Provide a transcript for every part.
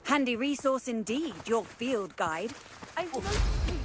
Handy resource indeed, your field guide. I'm most pleased.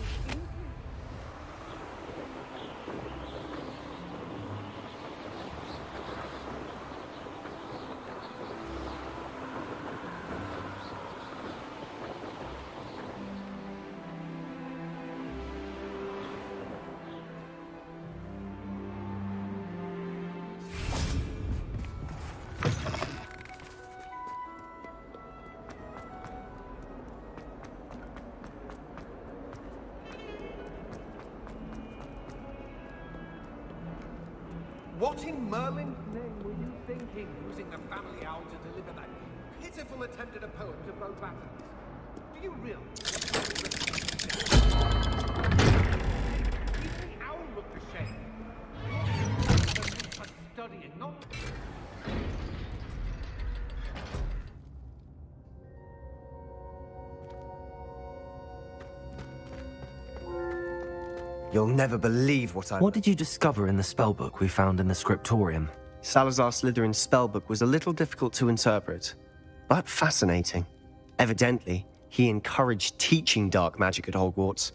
What in Merlin's name were you thinking, using the family owl to deliver that pitiful attempt at a poem to Bo Battens? Do you realize? Even the owl looked ashamed. You're studying, not... You'll never believe what I... What did you discover in the spellbook we found in the scriptorium? Salazar Slytherin's spellbook was a little difficult to interpret, but fascinating. Evidently, he encouraged teaching dark magic at Hogwarts.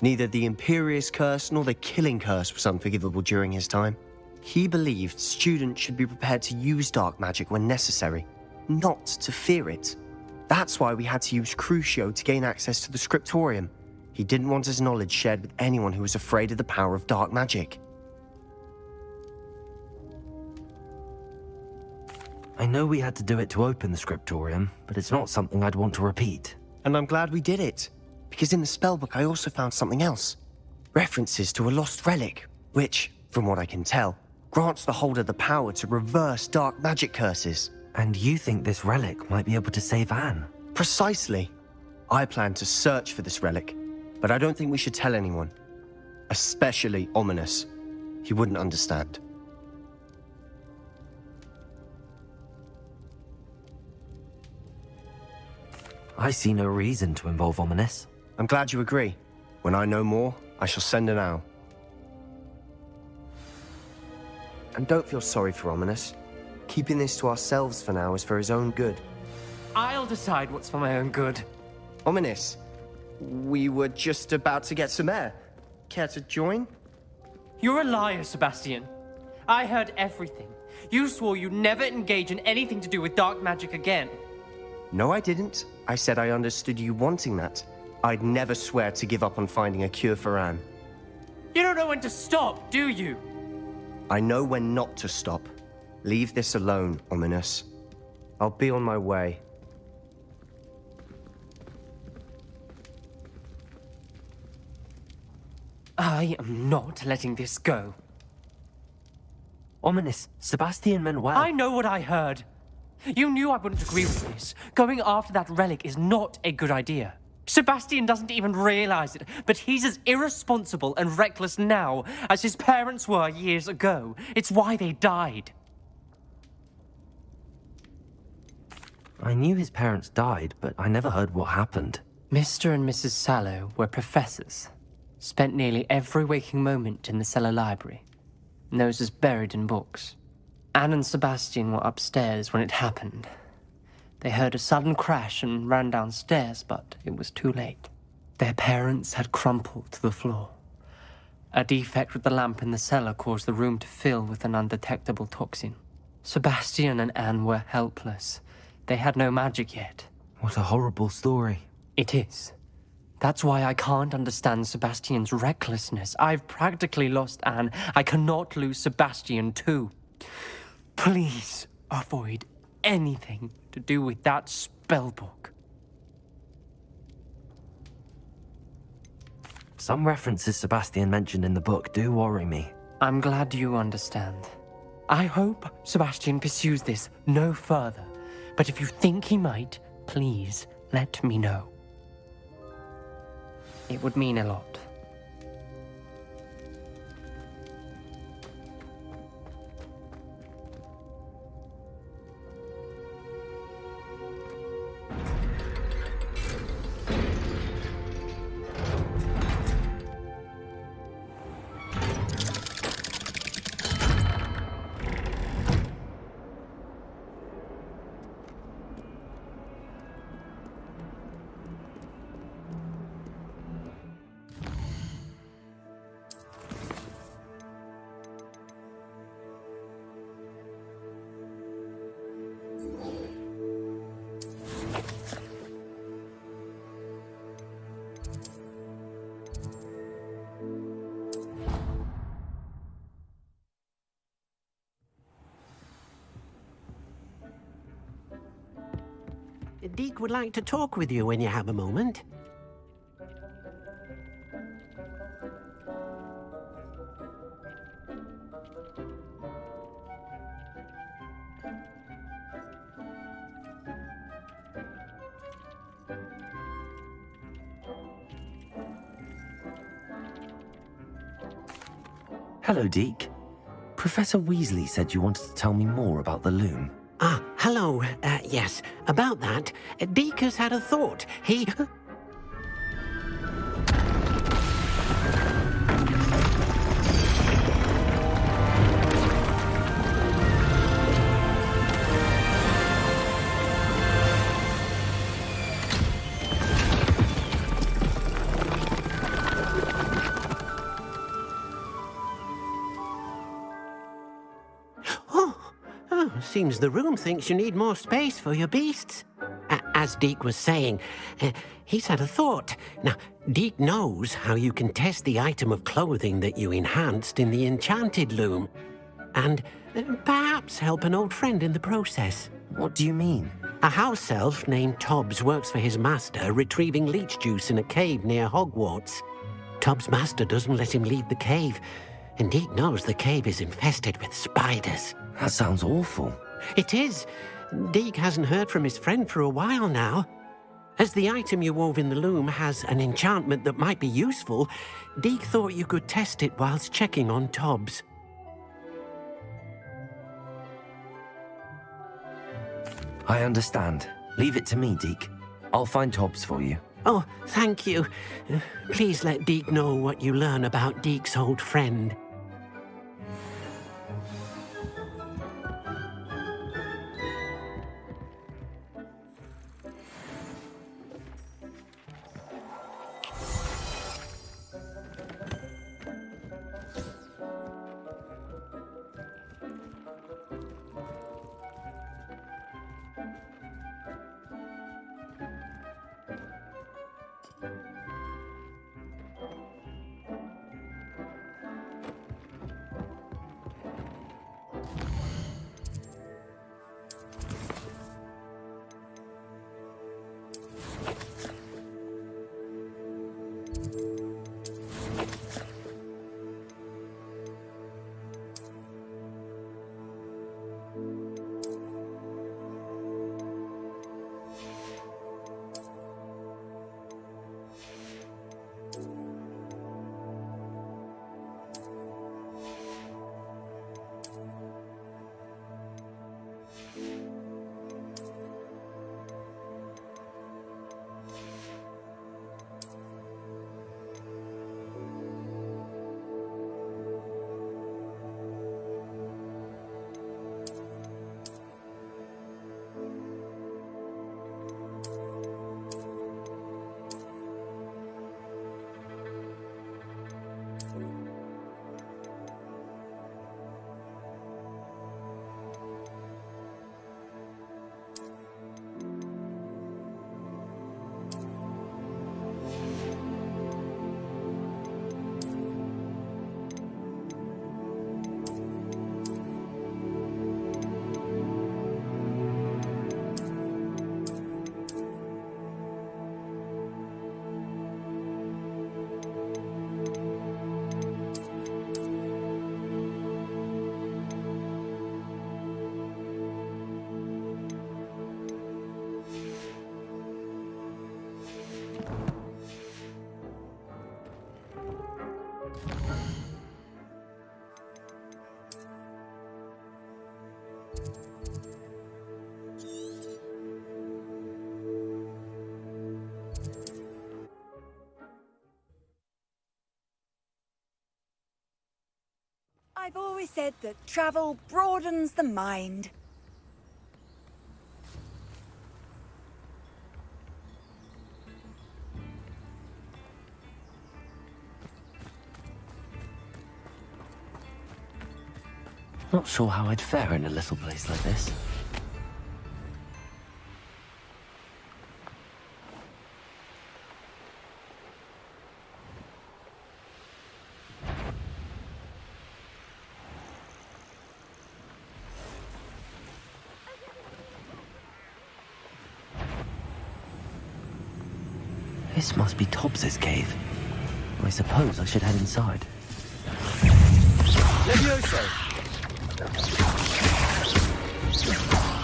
Neither the Imperious Curse nor the Killing Curse was unforgivable during his time. He believed students should be prepared to use dark magic when necessary, not to fear it. That's why we had to use Crucio to gain access to the scriptorium. He didn't want his knowledge shared with anyone who was afraid of the power of dark magic. I know we had to do it to open the scriptorium, but it's not something I'd want to repeat. And I'm glad we did it, because in the spellbook I also found something else. References to a lost relic, which, from what I can tell, grants the holder the power to reverse dark magic curses. And you think this relic might be able to save Anne? Precisely. I plan to search for this relic, but I don't think we should tell anyone. Especially Ominous. He wouldn't understand. I see no reason to involve Ominous. I'm glad you agree. When I know more, I shall send an owl. And don't feel sorry for Ominous. Keeping this to ourselves for now is for his own good. I'll decide what's for my own good. Ominous, we were just about to get some air. Care to join? You're a liar, Sebastian. I heard everything. You swore you'd never engage in anything to do with dark magic again. No, I didn't. I said I understood you wanting that. I'd never swear to give up on finding a cure for Anne. You don't know when to stop, do you? I know when not to stop. Leave this alone, Ominous. I'll be on my way. I am not letting this go. Ominous, Sebastian meant well. I know what I heard. You knew I wouldn't agree with this. Going after that relic is not a good idea. Sebastian doesn't even realize it, but he's as irresponsible and reckless now as his parents were years ago. It's why they died. I knew his parents died, but I never heard what happened. Mr. and Mrs. Sallow were professors. Spent nearly every waking moment in the cellar library. Noses buried in books. Anne and Sebastian were upstairs when it happened. They heard a sudden crash and ran downstairs, but it was too late. Their parents had crumpled to the floor. A defect with the lamp in the cellar caused the room to fill with an undetectable toxin. Sebastian and Anne were helpless. They had no magic yet. What a horrible story. It is. That's why I can't understand Sebastian's recklessness. I've practically lost Anne. I cannot lose Sebastian too. Please avoid anything to do with that spellbook. Some references Sebastian mentioned in the book do worry me. I'm glad you understand. I hope Sebastian pursues this no further. But if you think he might, please let me know. It would mean a lot. Deke would like to talk with you when you have a moment. Hello, Deke. Professor Weasley said you wanted to tell me more about the loom. Ah, hello. Yes, about that. Deke has had a thought. He... Seems the room thinks you need more space for your beasts. As Deke was saying, he's had a thought. Now, Deke knows how you can test the item of clothing that you enhanced in the enchanted loom. And perhaps help an old friend in the process. What do you mean? A house elf named Tobbs works for his master, retrieving leech juice in a cave near Hogwarts. Tobbs' master doesn't let him leave the cave, and Deke knows the cave is infested with spiders. That sounds awful. It is. Deke hasn't heard from his friend for a while now. As the item you wove in the loom has an enchantment that might be useful, Deke thought you could test it whilst checking on Tobbs. I understand. Leave it to me, Deke. I'll find Tobbs for you. Oh, thank you. Please let Deke know what you learn about Deke's old friend. I've always said that travel broadens the mind. Not sure how I'd fare in a little place like this. This must be Tobbs's cave. I suppose I should head inside. Levioso!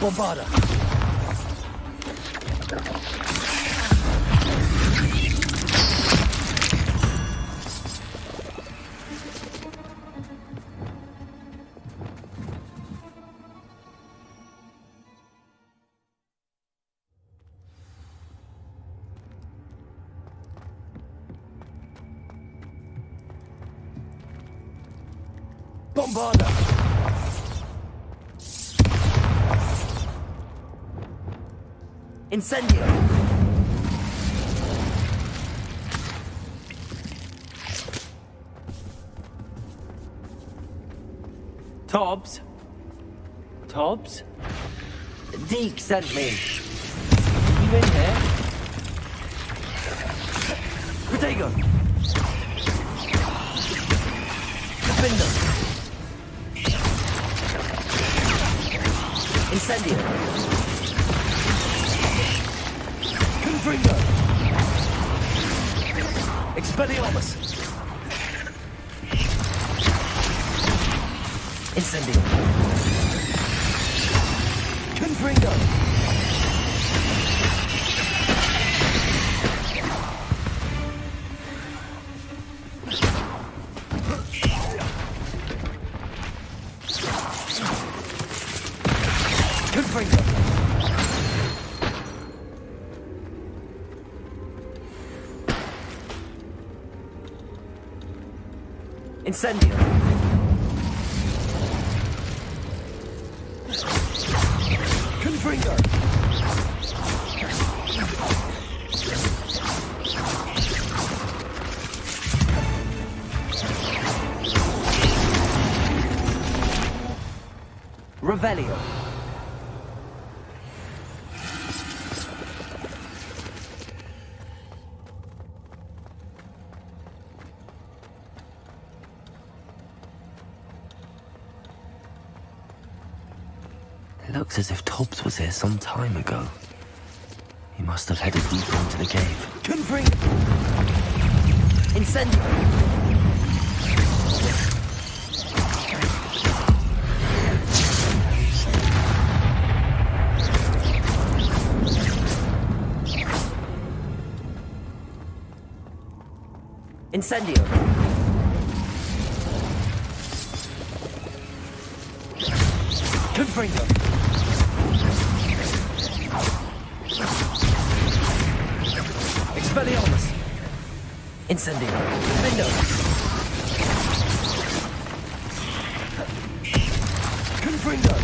Bombarda! Bombarda! Incendio! Tobbs? Tobbs? Deke sent me. You in here? Protego! Defender! Incendio! Confringo! Expelliarmus! Incendio! Confringo! Confringo! Incendio! Confringo! Revelio! It looks as if Tobbs was here some time ago. He must have headed deeper into the cave. Confringo! Incendio! Incendio! Confringo! Expelliarmus! Incendio! Defendo! Confringo!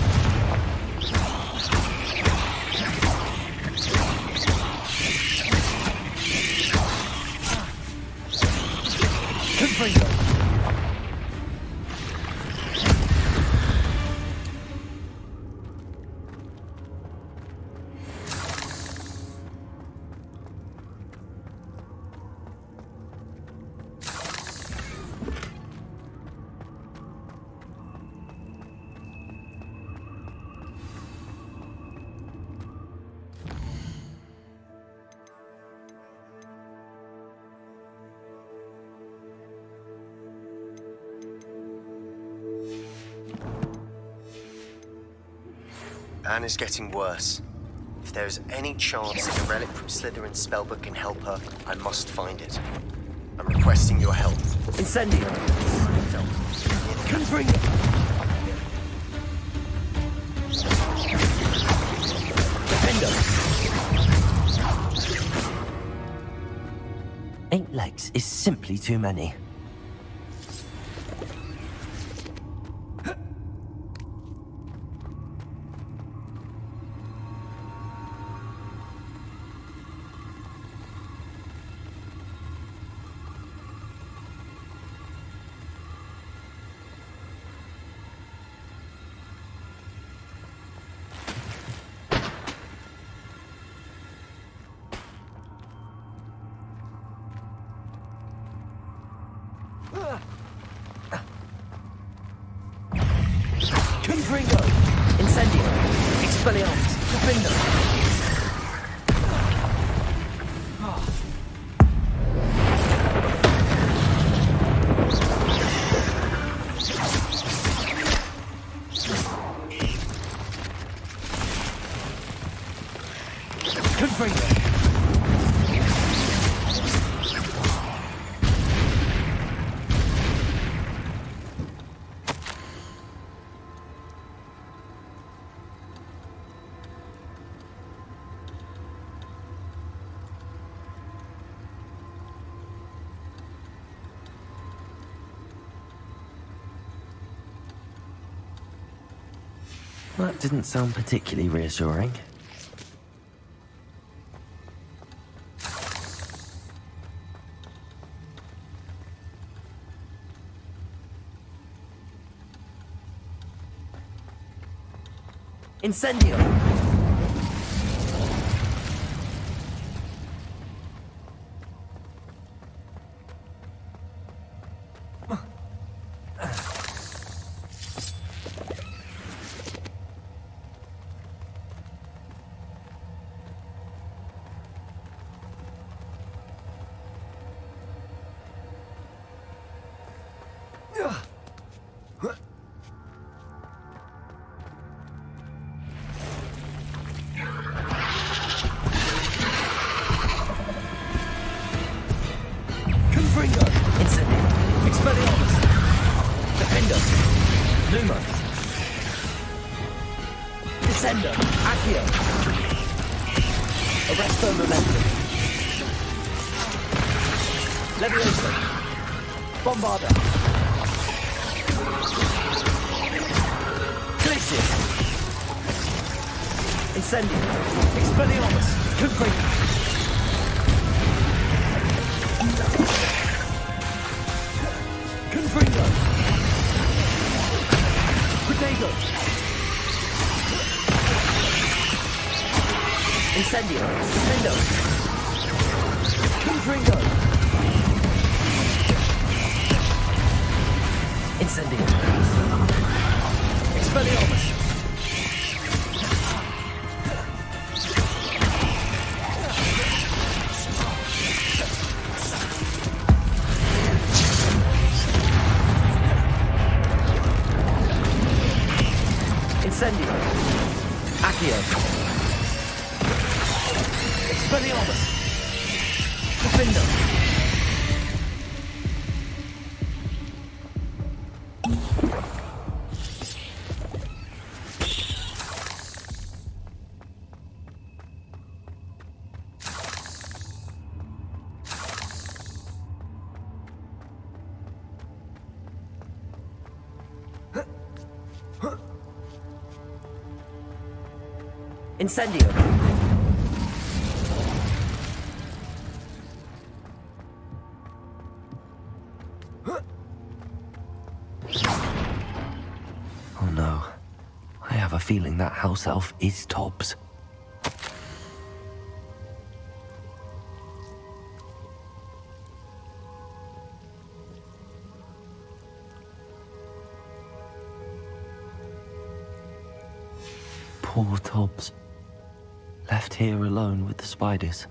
Confringo! Anne is getting worse. If there is any chance that a relic from Slytherin's spellbook can help her, I must find it. I'm requesting your help. Incendio! Confringo! Defendo! 8 legs is simply too many. Confringo! Incendio! Expelliarmus! Defendo! Confringo. That didn't sound particularly reassuring. Incendio. Confringo. Incendio. Expelliarmus. Defendo. Numa. Descendo. Accio. Arresto Momentum. Levioso. Bombarda. Glacius. Incendio. Expelliarmus. Confringo. Confringo. Protego. Incendio. Defendo. Confringo. Incendio. Expelliarmus. Incendio. Accio. Expelliarmus. Defendo. Incendio. Oh no. I have a feeling that house elf is Tobbs. Poor Tobbs. Left here alone with the spiders.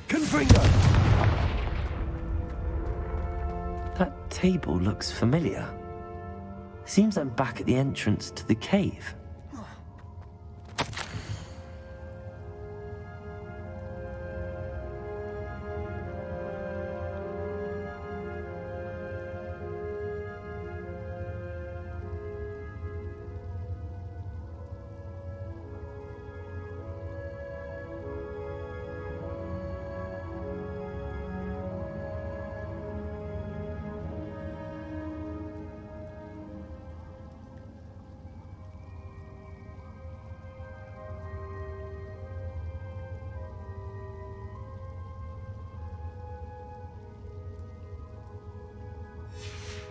Confringo. That table looks familiar. Seems I'm back at the entrance to the cave.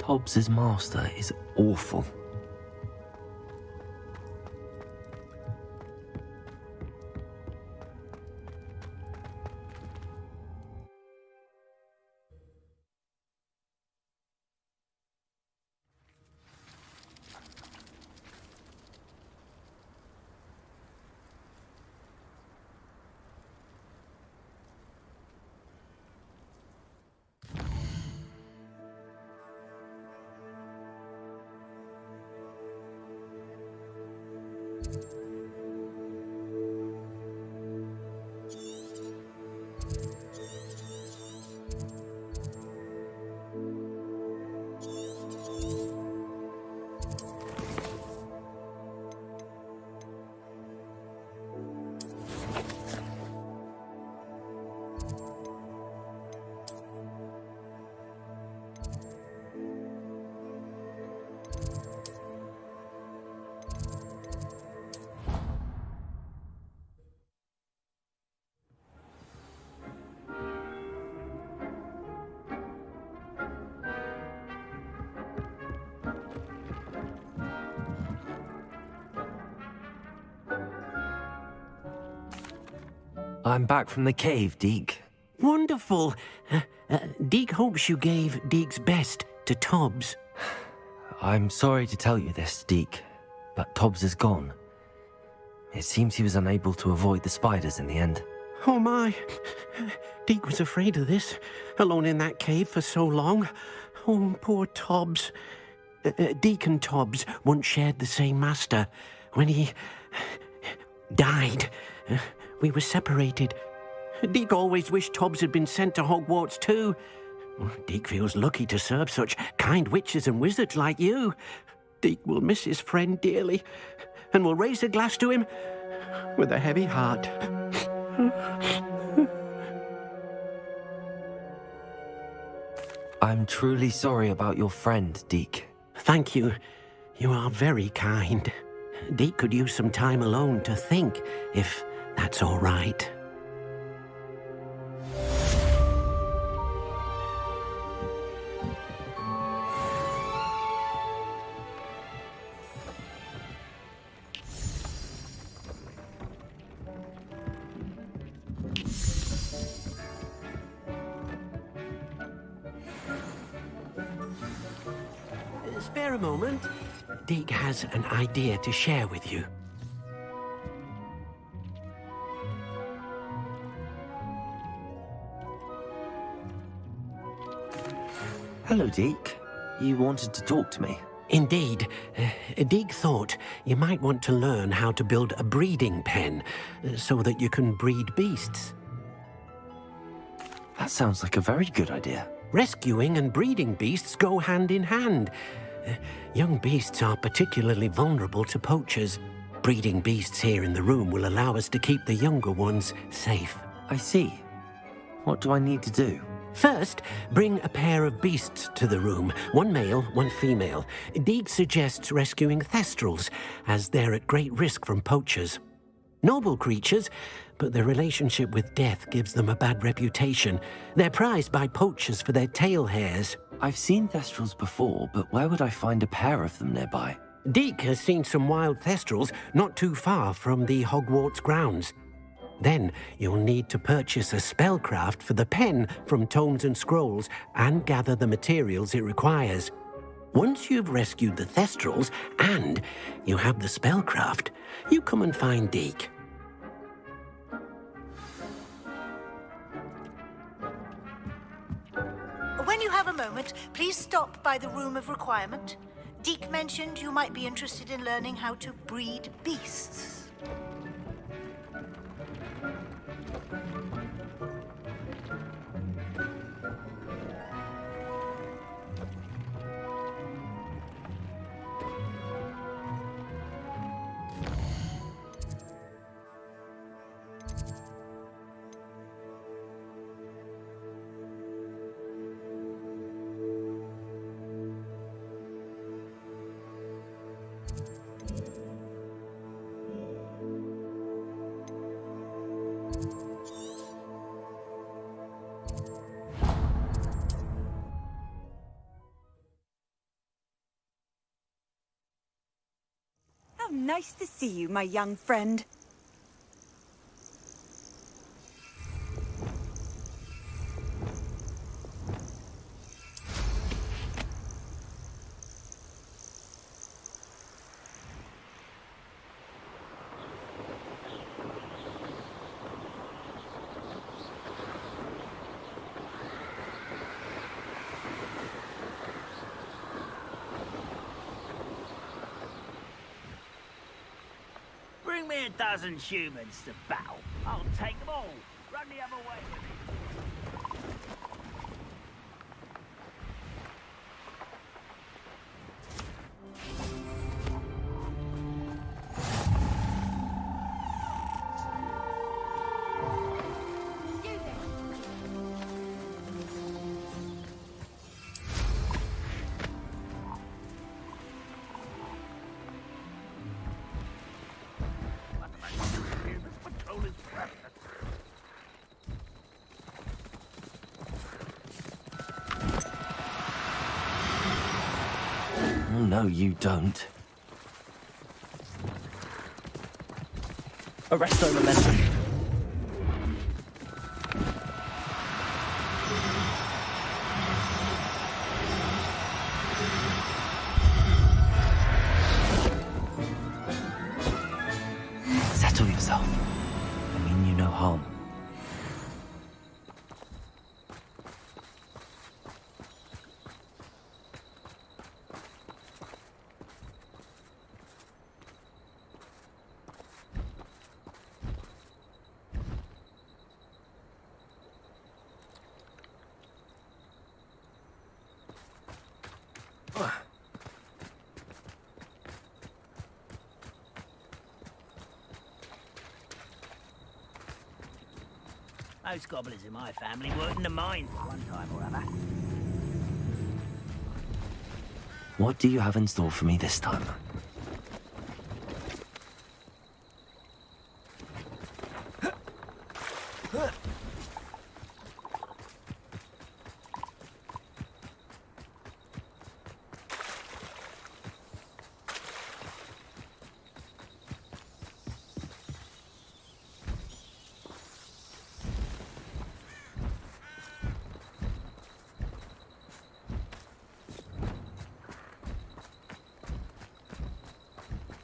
Tobbs' master is awful. I'm back from the cave, Deke. Wonderful. Deke hopes you gave Deke's best to Tobbs. I'm sorry to tell you this, Deke, but Tobbs is gone. It seems he was unable to avoid the spiders in the end. Oh my. Deke was afraid of this, alone in that cave for so long. Oh, poor Tobbs. Deke and Tobbs once shared the same master. When he died, we were separated. Deke always wished Tobbs had been sent to Hogwarts too. Deke feels lucky to serve such kind witches and wizards like you. Deke will miss his friend dearly, and will raise a glass to him with a heavy heart. I'm truly sorry about your friend, Deke. Thank you. You are very kind. Deke could use some time alone to think, if that's all right. Spare a moment. Deke has an idea to share with you. Hello, Deke. You wanted to talk to me? Indeed. Deke thought you might want to learn how to build a breeding pen so that you can breed beasts. That sounds like a very good idea. Rescuing and breeding beasts go hand in hand. Young beasts are particularly vulnerable to poachers. Breeding beasts here in the room will allow us to keep the younger ones safe. I see. What do I need to do? First, bring a pair of beasts to the room. One male, one female. Deke suggests rescuing thestrals, as they're at great risk from poachers. Noble creatures, but their relationship with death gives them a bad reputation. They're prized by poachers for their tail hairs. I've seen thestrals before, but where would I find a pair of them nearby? Deke has seen some wild thestrals not too far from the Hogwarts grounds. Then you'll need to purchase a spellcraft for the pen from Tomes and Scrolls and gather the materials it requires. Once you've rescued the thestrals and you have the spellcraft, you come and find Deke. When you have a moment, please stop by the Room of Requirement. Deke mentioned you might be interested in learning how to breed beasts. How nice to see you, my young friend. Bring me a dozen humans to battle. I'll take them all. Run the other way with it. Oh, no, you don't. Arresto momentum. Settle yourself. I mean you no harm. Those goblins in my family worked in the mines at one time or other. What do you have in store for me this time?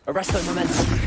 Arresto momentum.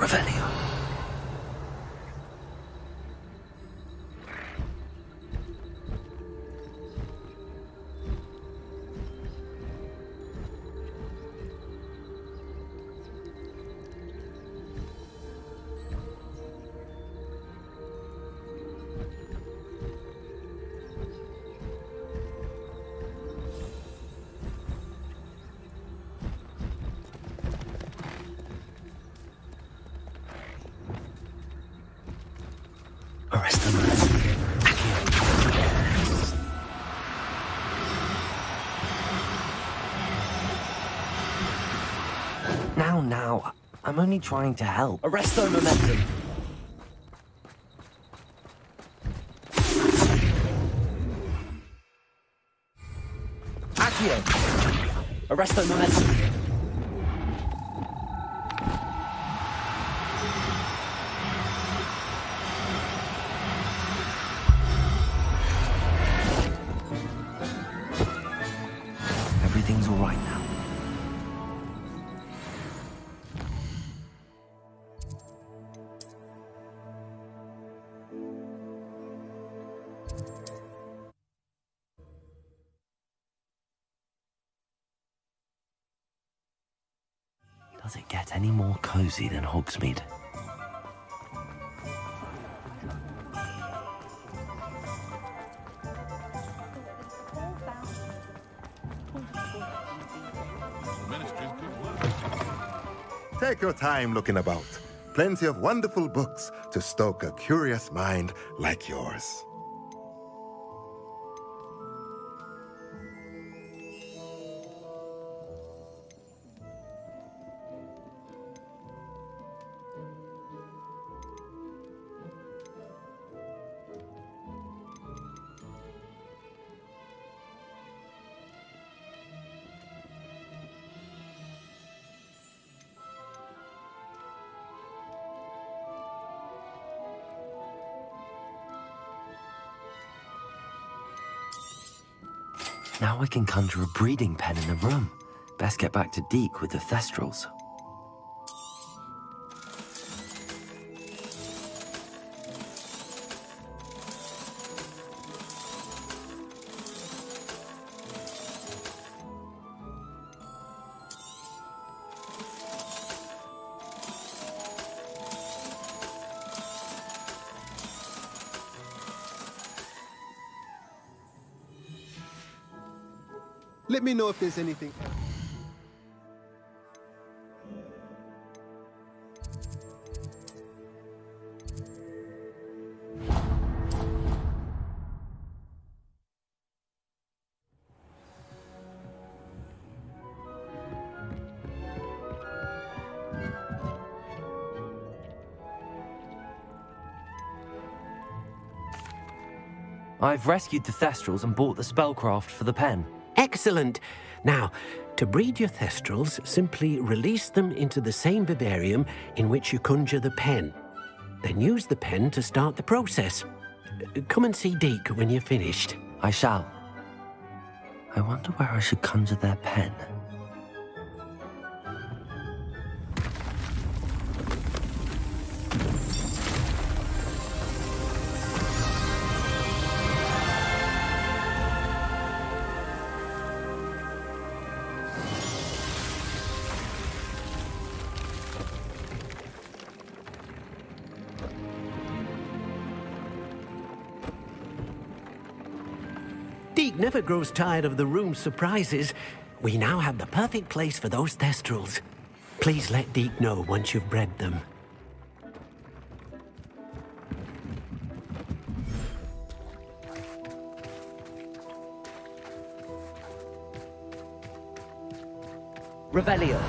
Revelio. Arrest them. Now. I'm only trying to help. Arresto momentum. Accio. Arresto momentum. Everything's all right now. Does it get any more cozy than Hogsmeade? Take your time looking about. Plenty of wonderful books to stoke a curious mind like yours. Now I can conjure a breeding pen in the room. Best get back to Deke with the Thestrals. Let me know if there's anything else. I've rescued the Thestrals and bought the spellcraft for the pen. Excellent. Now, to breed your Thestrals, simply release them into the same vivarium in which you conjure the pen. Then use the pen to start the process. Come and see Deke when you're finished. I shall. I wonder where I should conjure their pen. Deke never grows tired of the room's surprises. We now have the perfect place for those Thestrals. Please let Deke know once you've bred them. Revelio.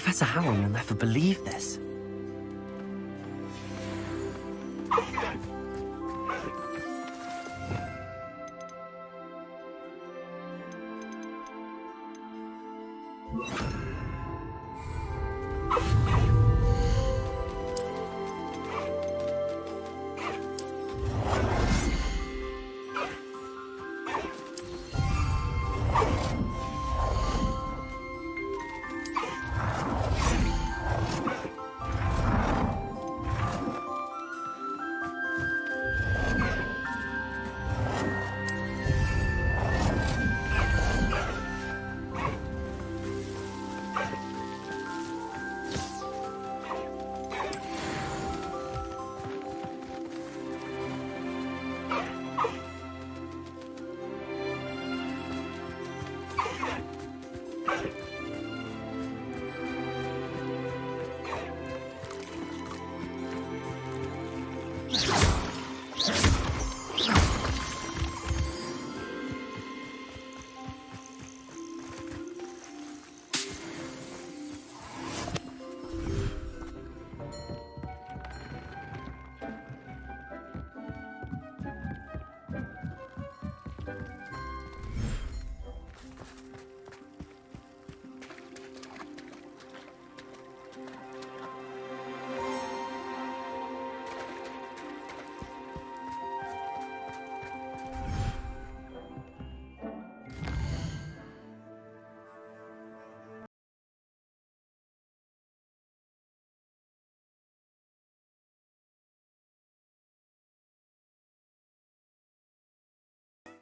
Professor Howland will never believe this.